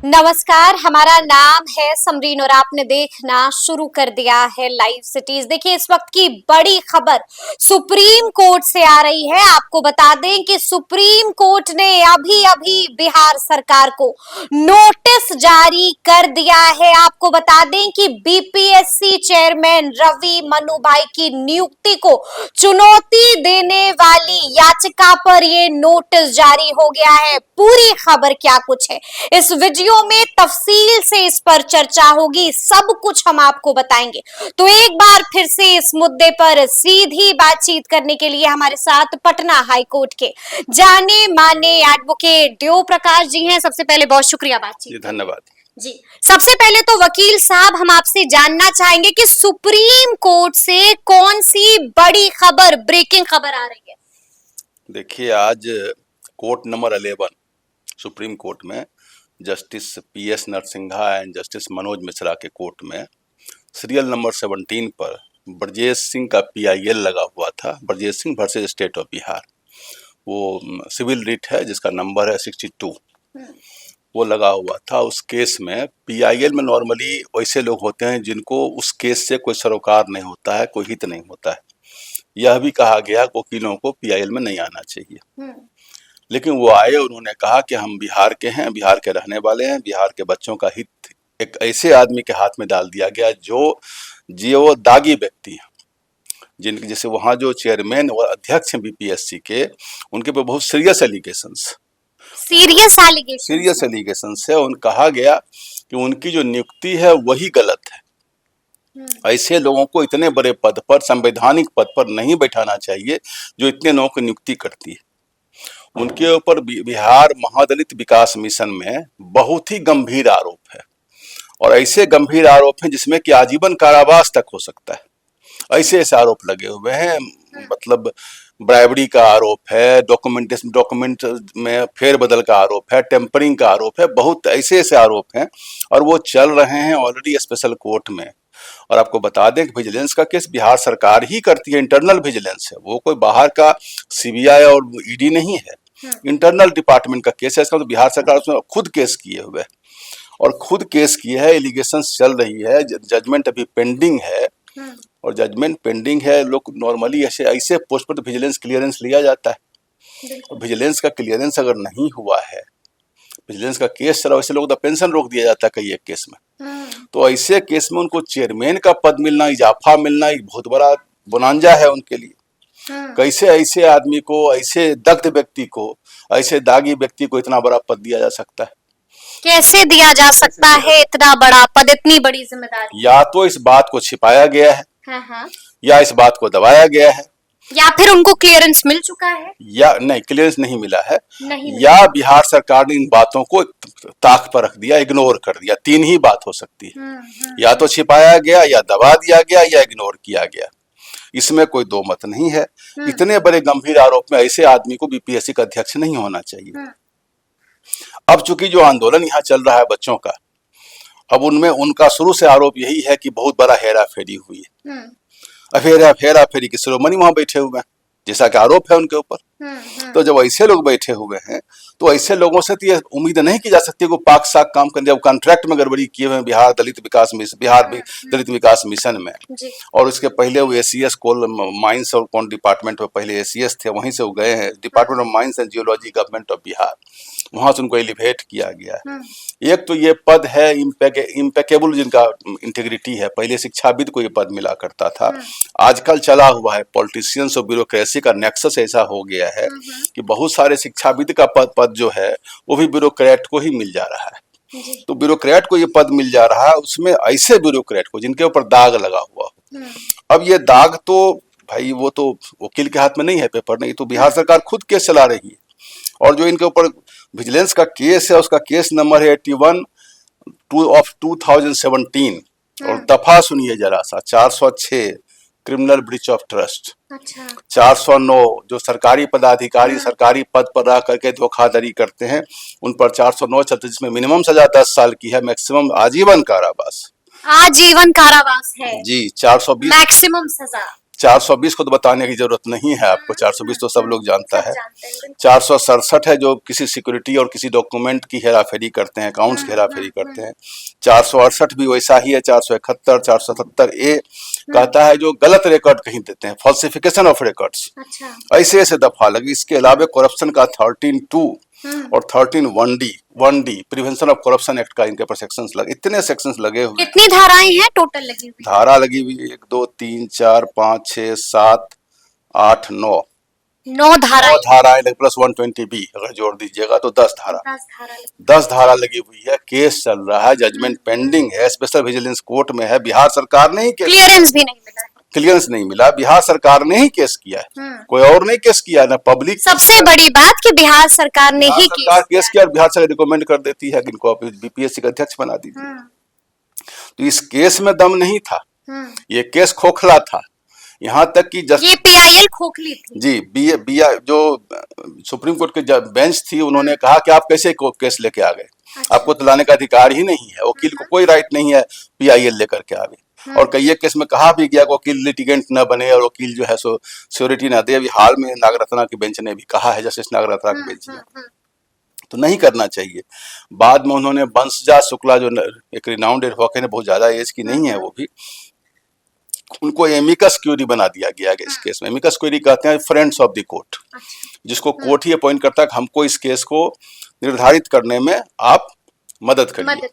नमस्कार, हमारा नाम है समरीन और आपने देखना शुरू कर दिया है लाइव सिटीज। देखिए, इस वक्त की बड़ी खबर सुप्रीम कोर्ट से आ रही है। आपको बता दें कि सुप्रीम कोर्ट ने अभी अभी बिहार सरकार को नोटिस जारी कर दिया है। आपको बता दें कि बीपीएससी चेयरमैन रवि मनुभाई की नियुक्ति को चुनौती देने वाली याचिका पर यह नोटिस जारी हो गया है। पूरी खबर क्या कुछ है, इस वीडियो में तफसील से इस पर चर्चा होगी, सब कुछ हम आपको बताएंगे। तो एक बार फिर से इस मुद्दे पर सीधी बातचीत करने के लिए हमारे साथ पटना हाई कोर्ट के जाने माने एडवोकेट देव प्रकाश जी हैं। सबसे पहले बहुत शुक्रिया बातचीत। धन्यवाद जी। सबसे पहले तो वकील साहब, हम आपसे जानना चाहेंगे कि सुप्रीम कोर्ट से कौन सी बड़ी खबर, ब्रेकिंग खबर आ रही है? देखिए, आज कोर्ट नंबर 11 सुप्रीम कोर्ट में justice PS Narsingha and justice Manoj Mishra के कोर्ट में सीरियल नंबर 17 पर ब्रजेश सिंह का पीआईएल लगा हुआ था। Brajesh Singh versus state of Bihar, वो सिविल रिट है जिसका नंबर है 62, वो लगा हुआ था। उस केस में पीआईएल में नॉर्मली वैसे लोग होते हैं जिनको उस केस से कोई सरोकार नहीं होता है, कोई हित नहीं होता है। यह भी कहा गया वकीलों को पीआईएल में नहीं आना चाहिए, लेकिन वो आए। उन्होंने कहा कि हम बिहार के हैं, बिहार के रहने वाले हैं, बिहार के बच्चों का हित एक ऐसे आदमी के हाथ में डाल दिया गया जो दागी व्यक्ति हैं, जिनके जैसे वहाँ जो चेयरमैन और अध्यक्ष हैं बीपीएससी के, उनके पे बहुत सीरियस एलिगेशंस है। उन कहा गया कि उनकी जो नियुक्ति है वही गलत है। ऐसे लोगों को इतने बड़े पद पर, संवैधानिक पद पर नहीं बैठाना चाहिए जो इतने लोगों की नियुक्ति करती है। उनके ऊपर बिहार महादलित विकास मिशन में बहुत ही गंभीर आरोप है, और ऐसे गंभीर आरोप हैं जिसमें कि आजीवन कारावास तक हो सकता है। ऐसे आरोप लगे हुए हैं। मतलब ब्राइबरी का आरोप है, डॉक्यूमेंट में फेरबदल का आरोप है, टेम्परिंग का आरोप है, बहुत ऐसे आरोप हैं, और वो चल रहे हैं ऑलरेडी स्पेशल कोर्ट में। और आपको बता दें कि विजिलेंस का केस बिहार सरकार ही करती है, इंटरनल विजिलेंस है, वो कोई बाहर का सीबीआई और ईडी नहीं है, इंटरनल डिपार्टमेंट का केस है। इसका तो बिहार सरकार उसमें खुद केस किए हुए है, और खुद केस किए है, एलिगेशंस चल रही है, जजमेंट अभी पेंडिंग है, और जजमेंट पेंडिंग है। लोग नॉर्मली ऐसे पोस्ट पर तो विजिलेंस क्लियरेंस लिया जाता है, और विजिलेंस का क्लियरेंस अगर नहीं हुआ है, विजिलेंस का केस चला, वैसे लोग पेंशन रोक दिया जाता है कई एक केस में। तो ऐसे केस में उनको चेयरमैन का पद मिलना, इजाफा मिलना एक बहुत बड़ा बोनांजा है उनके लिए। कैसे ऐसे आदमी को, ऐसे दग्ध व्यक्ति को, ऐसे दागी व्यक्ति को इतना बड़ा पद दिया जा सकता है? कैसे दिया जा सकता है इतना बड़ा पद, इतनी बड़ी जिम्मेदारी? या तो इस बात को छिपाया गया है, या इस बात को दबाया गया है, या फिर उनको क्लियरेंस मिल चुका है, या नहीं क्लियरेंस नहीं मिला है, या बिहार सरकार ने इन बातों को ताक पर रख दिया, इग्नोर कर दिया। तीन ही बात हो सकती है, या तो छिपाया गया, या दबा दिया गया, या इग्नोर किया गया। इसमें कोई दो मत नहीं है। इतने बड़े गंभीर आरोप में ऐसे आदमी को बीपीएससी का अध्यक्ष नहीं होना चाहिए। अब चूंकि जो आंदोलन यहाँ चल रहा है बच्चों का, अब उनमें उनका शुरू से आरोप यही है कि बहुत बड़ा हेरा फेरी हुई है। अब हेरा फेरी की शिरोमणि वहां बैठे हुए हैं, जैसा कि आरोप है उनके ऊपर। तो जब ऐसे लोग बैठे हुए हैं, तो ऐसे लोगों से तो ये उम्मीद नहीं की जा सकती कि पाक साक काम करने, जब कॉन्ट्रैक्ट में गड़बड़ी किए हुए बिहार दलित विकास मिशन में, और उसके पहले वो एसीएस कोल माइंस और कौन डिपार्टमेंट में पहले एसीएस थे, वहीं से वो गए हैं department of mines and geology government of Bihar, वहां से उनको एलिवेट किया गया है। एक तो ये पद है इम्पेकेबल, जिनका इंटेग्रिटी है। पहले शिक्षाविद को ये पद मिला करता था, आजकल चला हुआ है पॉलिटिशियंस और ब्यूरोक्रेसी का नेक्सस ऐसा हो गया है कि बहुत सारे शिक्षाविद का पद जो है वो भी ब्यूरोक्रेट को ही मिल जा रहा है। तो ब्यूरोक्रेट को ये पद मिल जा रहा है, उसमें ऐसे ब्यूरोक्रेट को जिनके ऊपर दाग लगा हुआ हो। अब ये दाग तो भाई वो तो वकील के हाथ में नहीं है, पेपर नहीं, तो बिहार सरकार खुद केस चला रही है। और जो इनके ऊपर विजिलेंस का केस है, उसका केस नंबर है 81 ऑफ 2017, और दफा सुनिए जरा सा, 406 क्रिमिनल ब्रीच ऑफ ट्रस्ट, 409 जो सरकारी पदाधिकारी सरकारी पद पर रह करके धोखाधड़ी करते हैं उन पर 409 चलते, जिसमें मिनिमम सजा 10 साल की है, मैक्सिमम आजीवन कारावास। आजीवन कारावास है जी। 420 मैक्सिमम सजा। 420 को तो बताने की जरूरत नहीं है आपको, 420 तो सब लोग जानता है। 467 है जो किसी सिक्योरिटी और किसी डॉक्यूमेंट की हेराफेरी करते हैं, अकाउंट्स की हेराफेरी करते हैं। 468 भी वैसा ही है। 471, 477 ए कहता है जो गलत रिकॉर्ड कहीं देते हैं, फॉल्सिफिकेशन ऑफ रिकॉर्ड्स। ऐसे ऐसे दफा लगी। इसके अलावा करप्शन का 13(2) और 13(1D) prevention of corruption act का इनके पर सेक्शंस लगे, इतने सेक्शंस लगे हुए। कितनी धाराएं हैं टोटल लगी हुई? धारा लगी हुई 1 2 3 4 5 6 7 8 9 9 धाराएं लगी, प्लस 120B अगर जोड़ दीजिएगा तो 10 धारा 10 धारा लगी हुई है। केस चल रहा है, जजमेंट पेंडिंग है, स्पेशल विजिलेंस कोर्ट में है। बिहार सरकार ने ही क्लियरेंस भी नहीं मिला, क्लियरेंस नहीं मिला। बिहार सरकार ने ही केस किया है, कोई और नहीं केस किया ना। पब्लिक सबसे बड़ी बात कि बिहार सरकार ने ही केस किया और बिहार सरकार रिकमेंड कर देती है कि इनको बीपीएससी का अध्यक्ष बना दीजिए। तो इस केस में दम नहीं था, ये केस खोखला था। यहाँ तक कि ये PIL खोखली थी जी। जो सुप्रीम कोर्ट के बेंच थी, उन्होंने कहा कि आप कैसे केस लेके आ गए, आपको तो लाने का अधिकार ही नहीं है, वकील को कोई राइट नहीं है PIL लेकर के आ गए। और कई केस में कहा भी गया कि वकील लिटिगेंट न बने और वकील जो है सो श्योरिटी न दे। अभी हाल में नागरत्ना की बेंच ने भी कहा है, जस्टिस नागरत्ना की बेंच ने, तो नहीं करना चाहिए। बाद में उन्होंने वंशजा शुक्ला जो एक रिनाउंड एडवोकेट है, बहुत ज्यादा एज की नहीं है वो भी, उनको एमिकस क्यूरी बना दिया गया इस केस में। एमिकस क्यूरी कहते हैं फ्रेंड्स ऑफ द कोर्ट, जिसको कोर्ट ही अपॉइंट करता है कि हमको इस केस को निर्धारित करने में आप मदद करिए।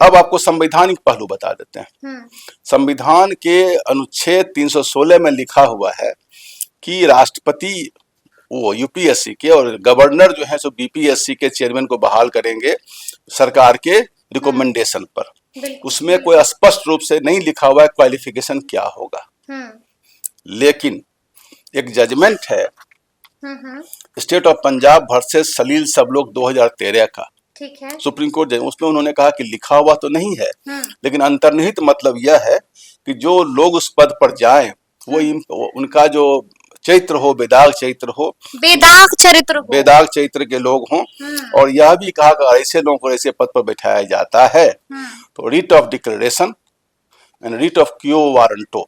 अब आपको संवैधानिक पहलू बता देते हैं। संविधान के अनुच्छेद 316 में लिखा हुआ है कि राष्ट्रपति वो यूपीएससी के और गवर्नर जो है सो बीपीएससी के चेयरमैन को बहाल करेंगे सरकार के रिकमेंडेशन पर। उसमें कोई स्पष्ट रूप से नहीं लिखा हुआ है क्वालिफिकेशन क्या होगा, लेकिन एक जजमेंट है स्टेट ऑफ पंजाब वर्सेस सलील सब लोग 2013 का, ठीक है, सुप्रीम कोर्ट उसमें उन्होंने कहा कि लिखा हुआ तो नहीं है, लेकिन अंतर्निहित मतलब यह है कि जो लोग उस पद पर जाएं वो उनका जो चरित्र हो, बेदाग चरित्र हो, बेदाग चरित्र के लोग हों। और यह भी कहा कि ऐसे लोगों को ऐसे पद पर बैठाया जाता है तो writ of declaration and writ of क्यो वारंटो।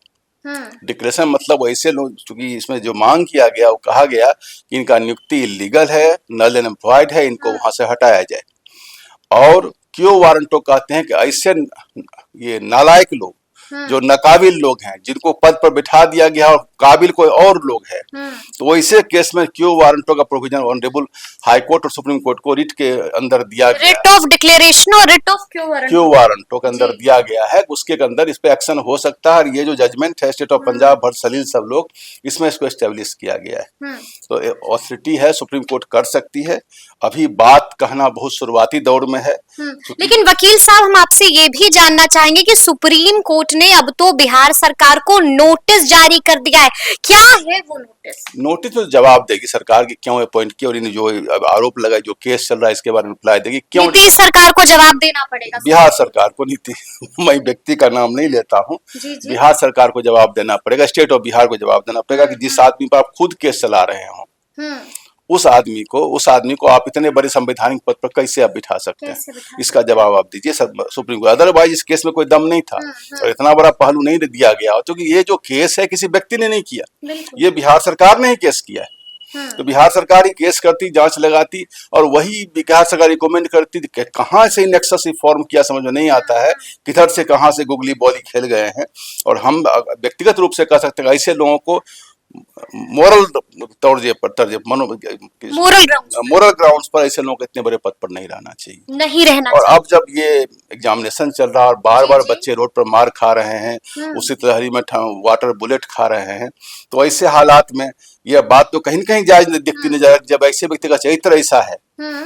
डिक्लेरेशन मतलब ऐसे लोग, चूंकि इसमें जो मांग किया गया वो कहा गया कि इनका नियुक्ति इलीगल है, नल एंड एम्प्लॉयड है, इनको वहां से हटाया जाए। और क्यो वारंटो कहते हैं कि ऐसे ये नालायक लोग जो नाकाबिल लोग हैं, जिनको पद पर बिठा दिया गया और काबिल कोई और लोग है, तो वैसे केस में क्यों वारंटों का प्रोविजन ऑनरेबल हाई कोर्ट और सुप्रीम कोर्ट को रिट के अंदर दिया गया, रिट ऑफ डिक्लेरेशन और रिट ऑफ क्यों वारंटो के अंदर दिया गया है। उसके अंदर इस पे एक्शन हो सकता है। और ये जो जजमेंट है स्टेट ऑफ पंजाब वर्सेस सलील सब लोग, इसमें इसको एस्टेब्लिश किया गया है। तो ऑथोरिटी है, सुप्रीम कोर्ट कर सकती है। अभी बात कहना बहुत शुरुआती दौर में है। लेकिन वकील साहब, हम आपसे ये भी जानना चाहेंगे कि सुप्रीम कोर्ट ने अब तो बिहार सरकार को नोटिस जारी कर दिया है, क्या है वो नोटिस? नोटिस में जवाब देगी सरकार की क्यों अपॉइंट किया और इन जो आरोप लगाए, जो केस चल रहा है इसके बारे में रिप्लाई देगी। क्यों नीतीश सरकार को जवाब देना पड़ेगा? बिहार सरकार को, मैं व्यक्ति का नाम नहीं लेता हूँ, बिहार सरकार को जवाब देना पड़ेगा, स्टेट ऑफ बिहार को जवाब देना पड़ेगा कि जिस आदमी पर आप खुद केस चला रहे हो उस आदमी को आप इतने बड़े संवैधानिक पद पर कैसे आप बिठा सकते हैं, इसका जवाब आप दीजिए सुप्रीम कोर्ट। अदरवाइज इस केस में कोई दम नहीं था और इतना बड़ा पहलू नहीं दिया गया, क्योंकि ये जो केस है किसी व्यक्ति ने नहीं किया, ये बिहार सरकार ने ही केस किया है। तो बिहार सरकार ही केस करती, जांच लगाती और वही बिहार सरकार रिकमेंड करती कि कहाँ से इन एक्सेसिव फॉर्म किया, समझ में नहीं आता है, किधर से कहाँ से गुगली बॉली खेल गए हैं। और हम व्यक्तिगत रूप से कह सकते हैं ऐसे लोगों को मोरल ग्राउंड्स पर ऐसे लोग इतने बड़े पद पर नहीं रहना चाहिए। और अब जब ये एग्जामिनेशन चल रहा है और बार बार बच्चे रोड पर मार खा रहे हैं, उसी तहरी में वाटर बुलेट खा रहे हैं, तो ऐसे हालात में यह बात तो कहीं न कहीं जायज दिखती नहीं जाए। जब ऐसे व्यक्ति का चरित्र ऐसा है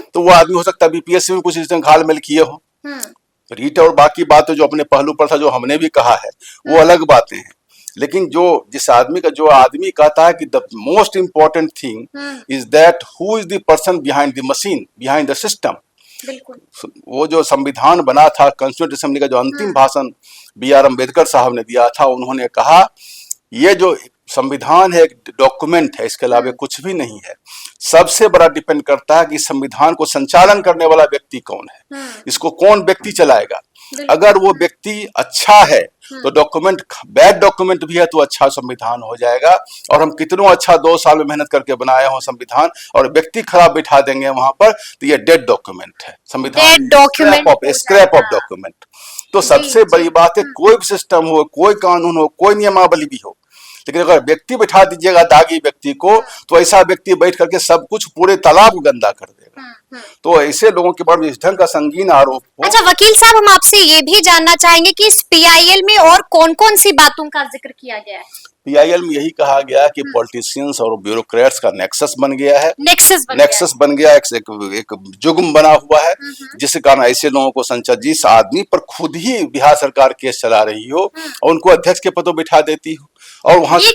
तो वो आदमी हो सकता है बीपीएससी में कुछ घाल मेल किए हो। रीट और बाकी बातें जो अपने पहलू पर था, जो हमने भी कहा है, वो अलग बातें हैं। लेकिन जो आदमी कहता है कि the most important thing is that who is the person behind the machine, behind the system. वो जो संविधान बना था, कॉन्स्टिट्यूंट असेंबली का जो अंतिम भाषण BR अम्बेडकर साहब ने दिया था, उन्होंने कहा ये जो संविधान है एक डॉक्यूमेंट है, इसके अलावा कुछ भी नहीं है। सबसे बड़ा डिपेंड करता है कि संविधान को संचालन करने वाला व्यक्ति कौन है, इसको कौन व्यक्ति चलाएगा। अगर वो व्यक्ति अच्छा है तो डॉक्यूमेंट बैड डॉक्यूमेंट भी है तो अच्छा संविधान हो जाएगा। और हम कितनों अच्छा 2 साल में मेहनत करके बनाए हो संविधान और व्यक्ति खराब बिठा देंगे वहां पर, तो ये डेड डॉक्यूमेंट है संविधान, स्क्रैप ऑफ डॉक्यूमेंट। तो सबसे बड़ी बात है, कोई भी सिस्टम हो, कोई कानून हो, कोई नियमावली भी हो, लेकिन अगर व्यक्ति बिठा दीजिएगा दागी व्यक्ति को, तो ऐसा व्यक्ति बैठ करके सब कुछ पूरे तालाब को गंदा कर देगा। तो ऐसे लोगों के बारे में इस ढंग का संगीन आरोप हो। अच्छा वकील साहब, हम आपसे ये भी जानना चाहेंगे कि इस पीआईएल में और कौन कौन सी बातों का जिक्र किया गया है? पीआईएल में यही कहा गया कि पॉलिटिशियंस और ब्यूरोक्रेट्स का नेक्सस बन गया है, नेक्सस बन गया, एक जुग्म बना हुआ है, जिसके कारण ऐसे लोगों को संसद, जिस आदमी पर खुद ही बिहार सरकार केस चला रही हो और उनको अध्यक्ष के पद पर बिठा देती हो, और वहां ये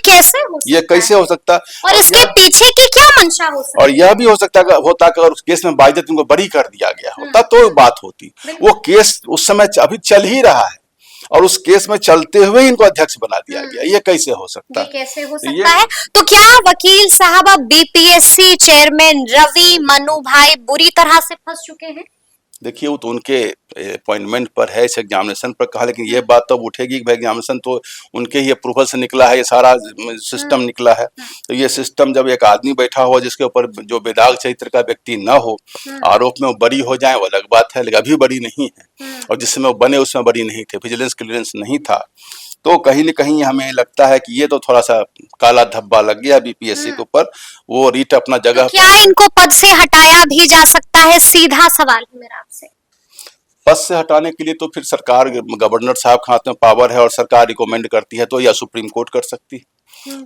कैसे हो सकता है? और इसके पीछे की क्या मंशा हो सकती है? और यह भी हो सकता है होता कि अगर उस केस में बाइज्जत उनको बरी कर दिया गया होता तो बात होती। वो केस उस समय अभी चल ही रहा है और उस केस में चलते हुए इनको अध्यक्ष बना दिया गया, ये कैसे हो सकता है? कैसे हो सकता है? तो क्या वकील साहब अब बीपीएससी चेयरमैन रवि मनु भाई बुरी तरह से फंस चुके हैं? देखिए, वो तो उनके अपॉइंटमेंट पर है, इस एग्जामिनेशन पर कहा, लेकिन ये बात तो उठेगी कि भाई एग्जामिनेशन तो उनके ही अप्रूवल से निकला है, ये सारा सिस्टम निकला है। तो ये सिस्टम जब एक आदमी बैठा हुआ जिसके ऊपर जो बेदाग चरित्र का व्यक्ति न हो, आरोप में वो बरी हो जाए वो अलग बात है, लेकिन अभी बरी नहीं है, और जिस समय वो बने उसमें बरी नहीं थे, विजिलेंस क्लियरेंस नहीं था। तो कहीं न कहीं हमें लगता है कि ये तो थोड़ा सा काला धब्बा लग गया बीपीएससी के ऊपर। वो रीट अपना जगह, तो क्या इनको पद से हटाया भी जा सकता है? सीधा सवाल है मेरा आपसे। पद से हटाने के लिए तो फिर सरकार, गवर्नर साहब के हाथ में पावर है और सरकार रिकमेंड करती है, तो या सुप्रीम कोर्ट कर सकती है।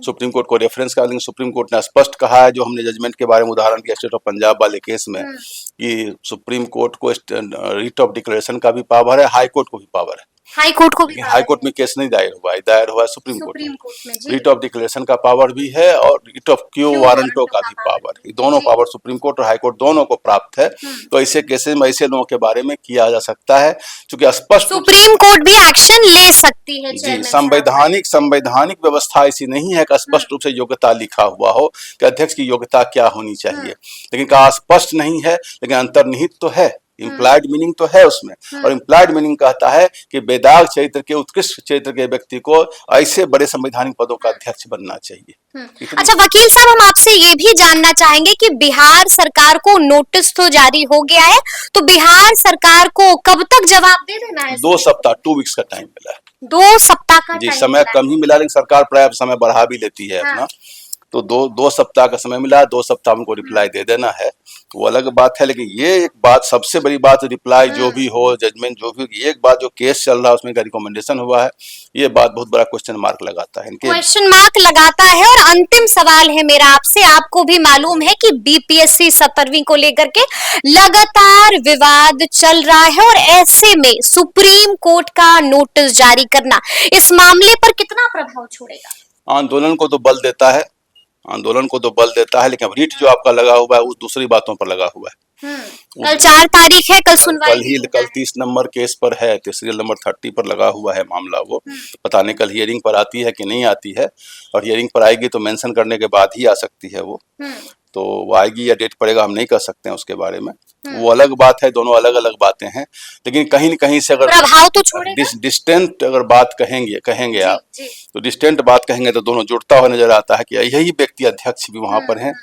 सुप्रीम कोर्ट को रेफरेंस कर, लेकिन सुप्रीम कोर्ट ने स्पष्ट कहा है, जो हमने जजमेंट के बारे में उदाहरण दिया स्टेट ऑफ पंजाब वाले केस में, कि सुप्रीम कोर्ट को रीट ऑफ डिक्लेरेशन का भी पावर है, हाई कोर्ट को भी पावर है। हाई कोर्ट को भी, हाई कोर्ट में केस नहीं दायर हुआ है सुप्रीम कोर्ट में। रीट ऑफ डिक्लेरेशन का पावर भी है और रीट ऑफ क्यू वारंटो का भी पावर है। दोनों पावर सुप्रीम कोर्ट और हाई कोर्ट दोनों को प्राप्त है। तो ऐसे केसेस में ऐसे लोगों के बारे में किया जा सकता है, क्योंकि स्पष्ट सुप्रीम कोर्ट भी एक्शन ले सकती है। जी, संवैधानिक व्यवस्था ऐसी नहीं है कि स्पष्ट रूप से योग्यता लिखा हुआ हो कि अध्यक्ष की योग्यता क्या होनी चाहिए, लेकिन कहा स्पष्ट नहीं है, लेकिन अंतर्निहित तो है, इम्प्लाइड मीनिंग तो है उसमें। और इम्प्लाइड मीनिंग कहता है कि बेदाग चरित्र के, उत्कृष्ट चरित्र के व्यक्ति को ऐसे बड़े संवैधानिक पदों का अध्यक्ष बनना चाहिए। अच्छा वकील साहब, हम आपसे ये भी जानना चाहेंगे कि बिहार सरकार को नोटिस तो जारी हो गया है, तो बिहार सरकार को कब तक जवाब दे देना है? 2 सप्ताह, 2 वीक्स का टाइम मिला है। 2 सप्ताह का जी, समय कम ही मिला, लेकिन सरकार प्राय समय बढ़ा भी लेती है अपना। तो 2 सप्ताह का समय मिला, 2 सप्ताह उनको रिप्लाई दे देना है, वो अलग बात है। लेकिन ये एक बात, सबसे बड़ी बात, रिप्लाई जो भी हो, जजमेंट जो भी, एक बात जो केस चल रहा है उसमें रिकमेंडेशन हुआ है, ये बात बहुत बड़ा क्वेश्चन मार्क लगाता है, क्वेश्चन मार्क लगाता है। और अंतिम सवाल है मेरा आपसे, आपको भी मालूम है कि बीपीएससी 17वीं को लेकर के लगातार विवाद चल रहा है, और ऐसे में सुप्रीम कोर्ट का नोटिस जारी करना इस मामले पर कितना प्रभाव छोड़ेगा? आंदोलन को तो बल देता है, लेकिन रीट जो आपका लगा हुआ है वो दूसरी बातों पर लगा हुआ है। कल 4 तारीख है, कल सुनवाई, कल 30 नंबर केस पर है, सीरियल नंबर 30 पर लगा हुआ है मामला। वो पता नहीं कल हियरिंग पर आती है कि नहीं आती है, और हियरिंग पर आएगी तो मेंशन करने के बाद ही आ सकती है वो। तो वो आएगी या डेट पड़ेगा हम नहीं कह सकते हैं उसके बारे में, वो अलग बात है, दोनों अलग अलग बातें हैं। लेकिन कहीं न कहीं से अगर प्रभाव तो छोड़ेगा। डिस्टेंट अगर बात कहेंगे आप, तो डिस्टेंट बात कहेंगे तो दोनों जुड़ता हुआ नजर आता है कि यही व्यक्ति अध्यक्ष भी वहां पर हैं,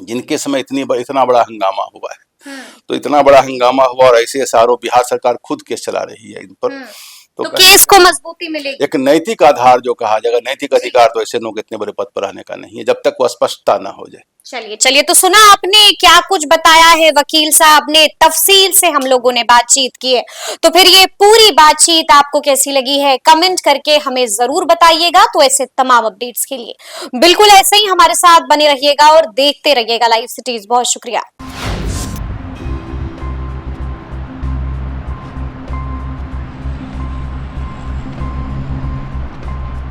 जिनके समय इतना बड़ा हंगामा हुआ है। तो इतना बड़ा हंगामा हुआ और ऐसे आरोप बिहार सरकार खुद केस चला रही है इन पर, तो केस को मजबूती मिलेगी। एक नैतिक आधार जो कहा जाएगा, नैतिक अधिकार तो ऐसे लोग इतने बड़े पद पर रहने का नहीं है जब तक वो स्पष्टता ना हो जाए। चलिए, तो सुना आपने क्या कुछ बताया है वकील साहब ने, तफसील से हम लोगों ने बातचीत की है। तो फिर ये पूरी बातचीत आपको कैसी लगी है, कमेंट करके हमें जरूर बताइएगा। तो ऐसे तमाम अपडेट्स के लिए बिल्कुल ऐसे ही हमारे साथ बने रहिएगा और देखते रहिएगा लाइव सिटीज। बहुत शुक्रिया।